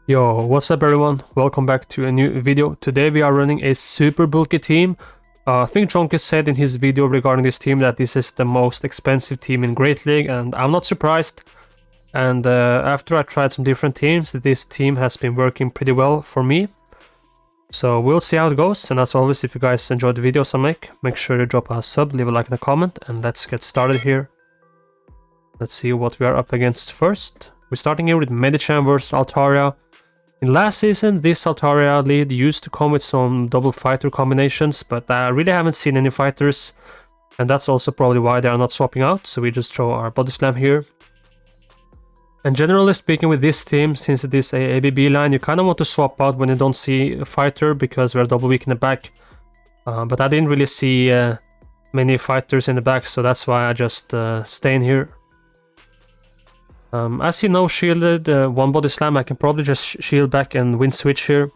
Yo, what's up everyone? Welcome back to a new video. Today we are running a super bulky team. I think Jonke said in his video regarding this team that this is the most expensive team in Great League, and I'm not surprised. And after I tried some different teams, this team has been working pretty well for me. So we'll see how it goes, and as always, if you guys enjoyed the videos I make sure to drop a sub, leave a like and a comment, and let's get started here. Let's see what we are up against first. We're starting here with Medicham versus Altaria. In last season, this Altaria lead used to come with some double fighter combinations, but I really haven't seen any fighters, and that's also probably why they are not swapping out, so we just throw our body slam here. And generally speaking with this team, since it is a ABB line, you kind of want to swap out when you don't see a fighter, because we're double weak in the back. But I didn't really see many fighters in the back, so that's why I just stay in here. As he no shielded one body slam, I can probably just shield back and win switch here.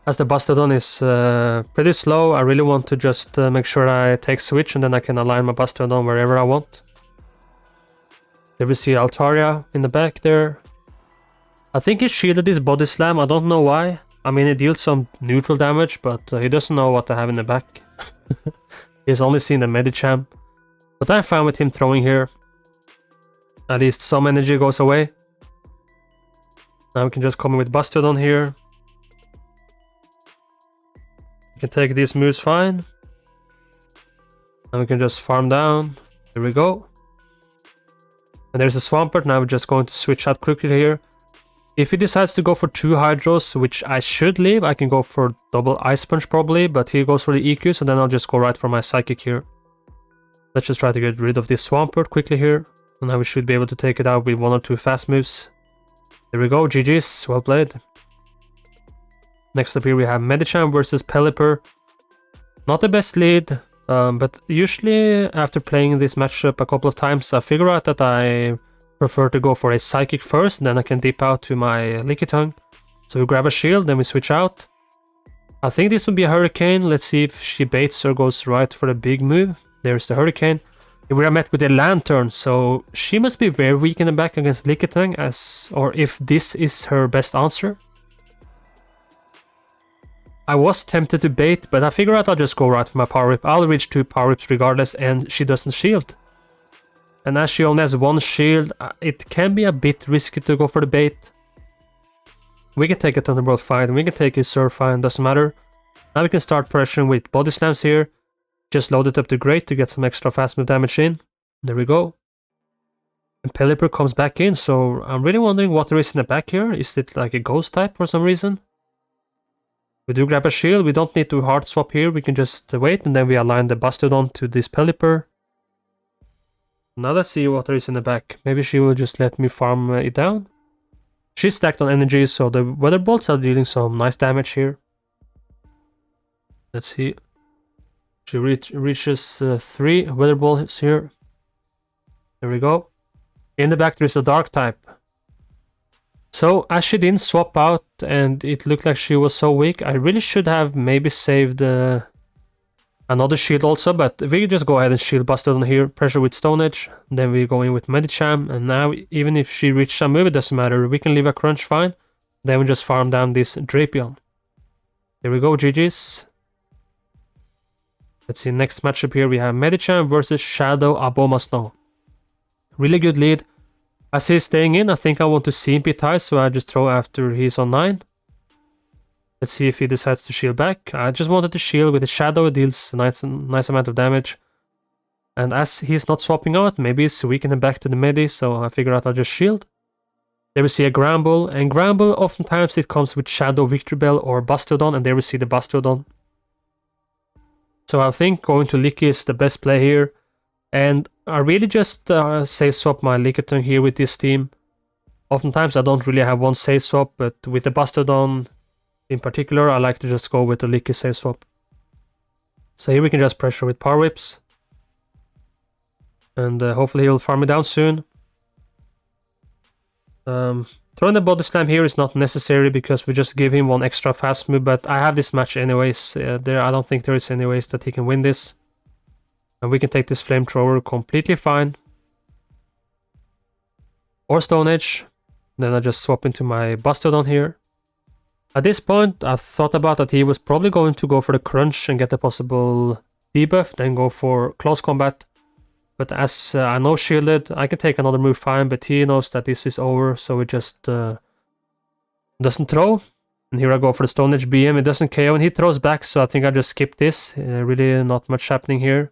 As the Bastodon is pretty slow, I really want to just make sure I take switch and then I can align my Bastodon wherever I want. There we see Altaria in the back there. I think he shielded his body slam, I don't know why. I mean, it deals some neutral damage, but he doesn't know what I have in the back. He's only seen the Medicham. But I'm fine with him throwing here. At least some energy goes away. Now we can just come in with Bastodon here. We can take these moves fine. And we can just farm down. There we go. And there's a Swampert. Now we're just going to switch out quickly here. If he decides to go for 2 Hydros, which I should leave, I can go for double Ice Punch probably, but he goes for the EQ, so then I'll just go right for my Psychic here. Let's just try to get rid of this Swampert quickly here. And now we should be able to take it out with 1 or 2 fast moves. There we go, GG's, well played. Next up here we have Medicham versus Pelipper. Not the best lead, but usually after playing this matchup a couple of times, I figure out that I prefer to go for a Psychic first, then I can dip out to my Lickitung. So we grab a shield, then we switch out. I think this would be a Hurricane. Let's see if she baits or goes right for the big move. There's the Hurricane. We are met with a Lanturn, so she must be very weak in the back against Lickitung, or if this is her best answer. I was tempted to bait, but I figure out I'll just go right for my Power Whip. I'll reach 2 Power Whips regardless, and she doesn't shield. And as she only has 1 shield, it can be a bit risky to go for the bait. We can take a Thunderbolt fine, we can take a Surf fine, doesn't matter. Now we can start pressuring with body slams here. Just load it up to great to get some extra fast move damage in. There we go. And Pelipper comes back in, so I'm really wondering what there is in the back here. Is it like a ghost type for some reason? We do grab a shield, we don't need to hard swap here, we can just wait and then we align the Bastodon to this Pelipper. Now let's see what there is in the back. Maybe she will just let me farm it down. She's stacked on energy, so the Weather Bolts are dealing some nice damage here. Let's see. She reaches 3 Weather Balls here. There we go. In the back there is a Dark type. So as she didn't swap out and it looked like she was so weak, I really should have maybe saved another shield also, but we can just go ahead and shield Bastodon here, pressure with Stone Edge, then we go in with Medicham, and now even if she reaches a move, it doesn't matter, we can leave a crunch fine, then we just farm down this Drapion. There we go, GG's. Let's see, next matchup here we have Medicham versus Shadow Aboma Snow. Really good lead. As he's staying in, I think I want to CMP tie, so I just throw after he's on 9. Let's see if he decides to shield back. I just wanted to shield with the Shadow, it deals a nice amount of damage. And as he's not swapping out, maybe he's weakening back to the Medi, so I figure out I'll just shield. There we see a Gramble, and Gramble oftentimes it comes with Shadow, Victory Bell or Bastodon, and there we see the Bastodon. So I think going to Licky is the best play here. And I really just say swap my Lickitung here with this team. Oftentimes I don't really have one say swap, but with the Bastodon in particular, I like to just go with the Licky say swap. So here we can just pressure with Power Whips. And hopefully he'll farm me down soon. Throwing the body slam here is not necessary because we just give him 1 extra fast move, but I have this match anyways. I don't think there is any ways that he can win this. And we can take this flamethrower completely fine. Or Stone Edge. Then I just swap into my Bastodon here. At this point, I thought about that he was probably going to go for the crunch and get a possible debuff, then go for close combat. But as I know shielded, I can take another move fine, but he knows that this is over, so he just doesn't throw. And here I go for the Stone Edge BM, it doesn't KO, and he throws back, so I think I just skip this. Really not much happening here,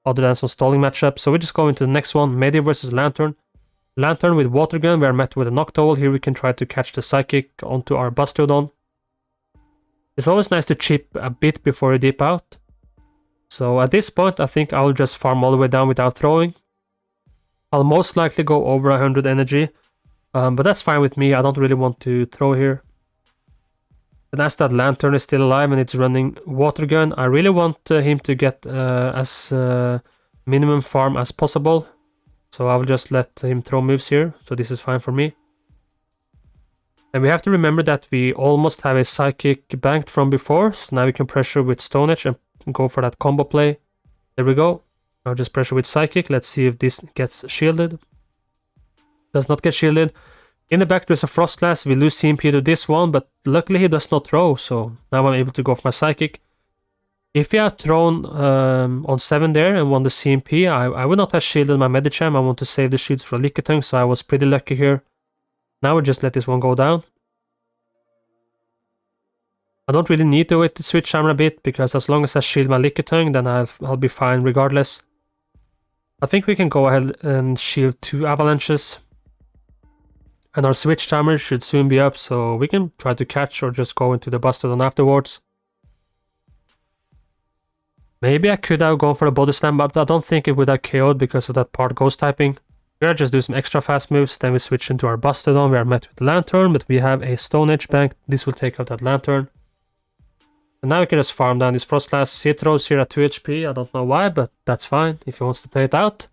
other than some stalling matchup. So we just go into the next one, Medi versus Lanturn. Lanturn with Water Gun, we are met with a Noctowl. Here we can try to catch the Psychic onto our Bastodon. It's always nice to chip a bit before you dip out. So at this point, I think I'll just farm all the way down without throwing. I'll most likely go over 100 energy, but that's fine with me. I don't really want to throw here. And as that Lanturn is still alive and it's running Water Gun, I really want him to get as minimum farm as possible. So I'll just let him throw moves here, so this is fine for me. And we have to remember that we almost have a Psychic banked from before, so now we can pressure with Stone Edge and go for that combo play. There we go. I'll just pressure with Psychic, let's see if this gets shielded. Does not get shielded. In the back there's a Frost Glass, we lose CMP to this one, but luckily he does not throw, so now I'm able to go for my Psychic. If he had thrown on 7 there and won the CMP, I would not have shielded my Medicham. I want to save the shields for Lickitung, so I was pretty lucky here. Now we just let this one go down. I don't really need to wait to switch armor a bit, because as long as I shield my Lickitung, then I'll be fine regardless. I think we can go ahead and shield 2 avalanches. And our switch timer should soon be up, so we can try to catch or just go into the Bastodon afterwards. Maybe I could have gone for a body slam, but I don't think it would have KO'd because of that part ghost typing. We'll just do some extra fast moves, then we switch into our Bastodon. We are met with the Lanturn, but we have a Stone Edge bank. This will take out that Lanturn. And now we can just farm down this Frost Glass. He throws here at 2 HP, I don't know why, but that's fine if he wants to play it out.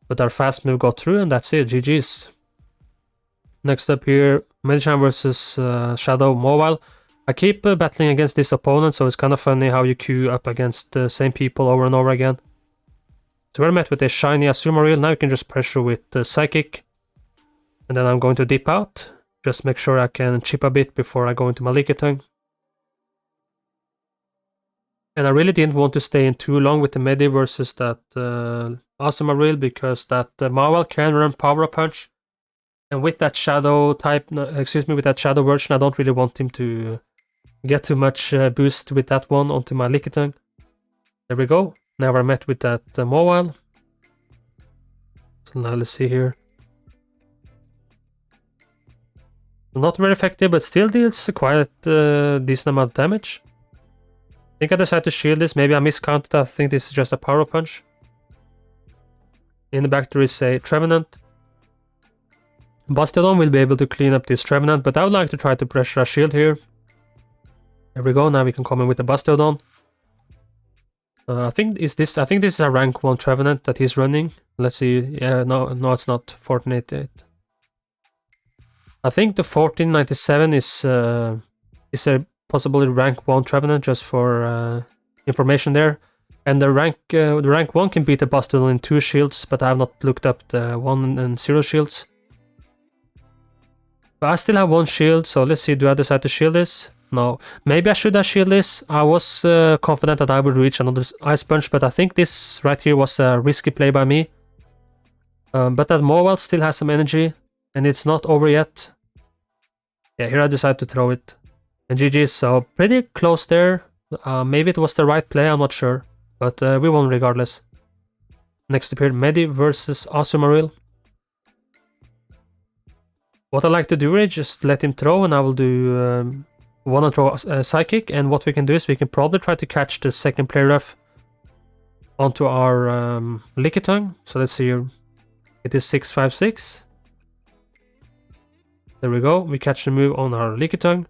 But our fast move got through, and that's it, GG's. Next up here, Medicham versus Shadow Mobile. I keep battling against this opponent, so it's kind of funny how you queue up against the same people over and over again. So we're met with a shiny Azumarill. Now you can just pressure with Psychic. And then I'm going to dip out. Just make sure I can chip a bit before I go into my Lickitung. And I really didn't want to stay in too long with the Medi versus that Azumarill, because that Mawile can run Power Punch. And with that Shadow type, with that Shadow version, I don't really want him to get too much boost with that one onto my Lickitung. There we go. Now we're met with that Mawile. So now let's see here. Not very effective, but still deals quite a decent amount of damage. I think I decided to shield this. Maybe I miscounted. I think this is just a Power Punch. In the back there is a Trevenant. Bastodon will be able to clean up this Trevenant, but I would like to try to pressure a shield here. There we go, now we can come in with the Bastodon. I think this is a rank 1 Trevenant that he's running. Let's see, yeah, no it's not 1488. I think the 1497 is a possibly rank 1 Trevenant, just for information there. And the rank 1 can beat the Bastodon in 2 shields, but I have not looked up the 1 and 0 shields. But I still have 1 shield, so let's see, do I decide to shield this? No. Maybe I should have shielded this. I was confident that I would reach another Ice Punch, but I think this right here was a risky play by me. But that Mawile still has some energy, and it's not over yet. Yeah, here I decide to throw it. And GG, so pretty close there. Maybe it was the right play, I'm not sure. But we won regardless. Next appeared Medi versus Azumarill. What I like to do is just let him throw, and I will do one and throw Psychic. And what we can do is we can probably try to catch the second play rough onto our Lickitung. So let's see here. It is 656. There we go. We catch the move on our Lickitung.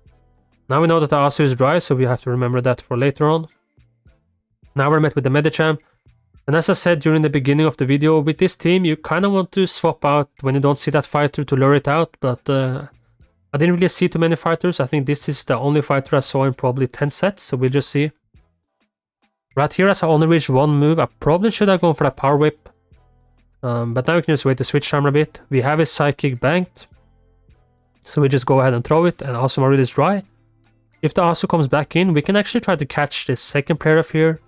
Now we know that the Azu is dry, so we have to remember that for later on. Now we're met with the Medicham. And as I said during the beginning of the video, with this team you kind of want to swap out when you don't see that fighter to lure it out, but I didn't really see too many fighters. I think this is the only fighter I saw in probably 10 sets, so we'll just see. Right here, as I only reached 1 move, I probably should have gone for that Power Whip. But now we can just wait to switch armor a bit. We have a Psychic banked. So we just go ahead and throw it, and Azumarill is dry. If the Azu comes back in, we can actually try to catch this second player of here.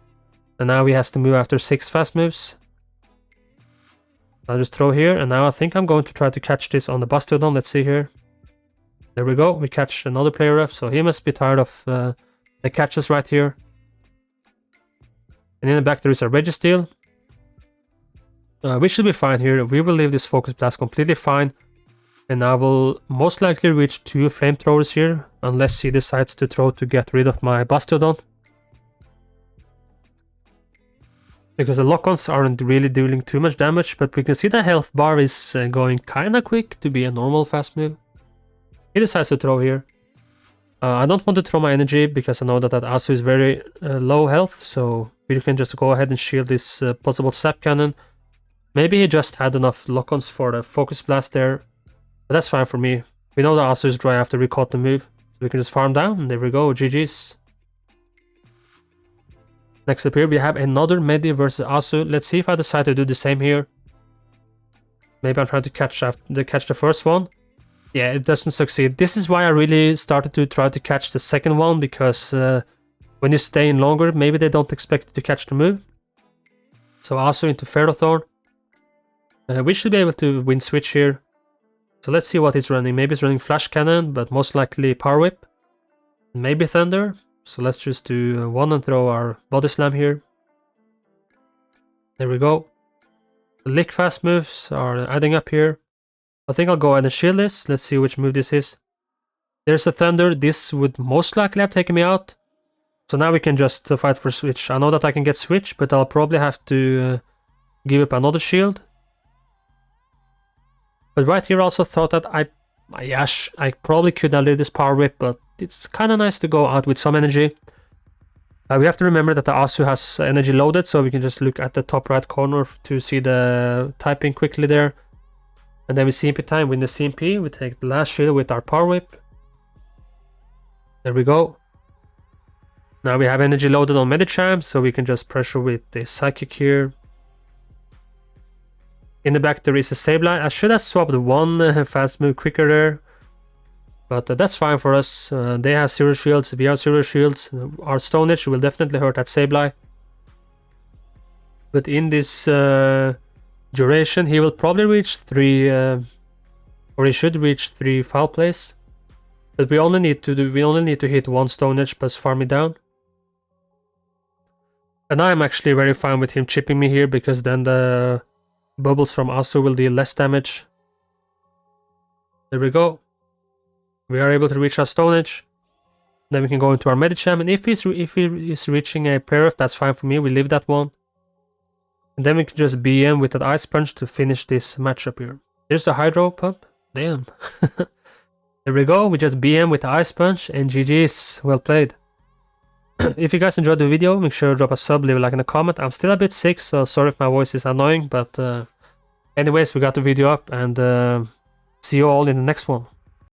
And now he has to move after 6 fast moves. I'll just throw here, and now I think I'm going to try to catch this on the Bastiodon. Let's see here. There we go, we catch another player ref, so he must be tired of the catches right here. And in the back there is a Registeel. We should be fine here. We will leave this Focus Blast completely fine. And I will most likely reach 2 Flamethrowers here, unless he decides to throw to get rid of my Bastiodon. Because the lock-ons aren't really dealing too much damage, but we can see the health bar is going kinda quick to be a normal fast move. He decides to throw here. I don't want to throw my energy because I know that Azu is very low health, so we can just go ahead and shield this possible Sap Cannon. Maybe he just had enough lock-ons for the Focus Blast there, but that's fine for me. We know that Azu is dry after we caught the move, so we can just farm down, and there we go, GG's. Next up here we have another Medi versus Azu. Let's see if I decide to do the same here. Maybe I'm trying to catch the first one. Yeah, it doesn't succeed. This is why I really started to try to catch the second one, because when you stay in longer, maybe they don't expect you to catch the move. So Azu into Ferrothorn. We should be able to win switch here. So let's see what he's running. Maybe he's running Flash Cannon, but most likely Power Whip. Maybe Thunder. So let's just do one and throw our Body Slam here. There we go. The Lick Fast moves are adding up here. I think I'll go ahead and shield this. Let's see which move this is. There's a Thunder. This would most likely have taken me out. So now we can just fight for switch. I know that I can get switch, but I'll probably have to give up another shield. But right here I also thought that I probably could not leave this Power Whip, but it's kind of nice to go out with some energy. We have to remember that the Azu has energy loaded, so we can just look at the top right corner to see the typing quickly there. And then we CMP time, win the CMP, we take the last shield with our Power Whip. There we go. Now we have energy loaded on Medicham, so we can just pressure with the Psychic here. In the back there is a Sableye. I should have swapped one fast move quicker there. But that's fine for us. They have 0 shields, we have 0 shields. Our Stone Edge will definitely hurt that Sableye. But in this duration, he will probably reach 3, or he should reach 3 foul plays. But we only need to hit 1 Stone Edge plus farm me down. And I am actually very fine with him chipping me here, because then the bubbles from Azu will deal less damage. There we go. We are able to reach our Stone Edge. Then we can go into our Medicham, and if he is reaching a Prayer, that's fine for me. We leave that one. And then we can just BM with that Ice Punch to finish this matchup here. Here's the Hydro Pump. Damn. There we go. We just BM with the Ice Punch, and GG's. Well played. If you guys enjoyed the video, make sure to drop a sub, leave a like and a comment. I'm still a bit sick, so sorry if my voice is annoying, but anyways, we got the video up, and see you all in the next one.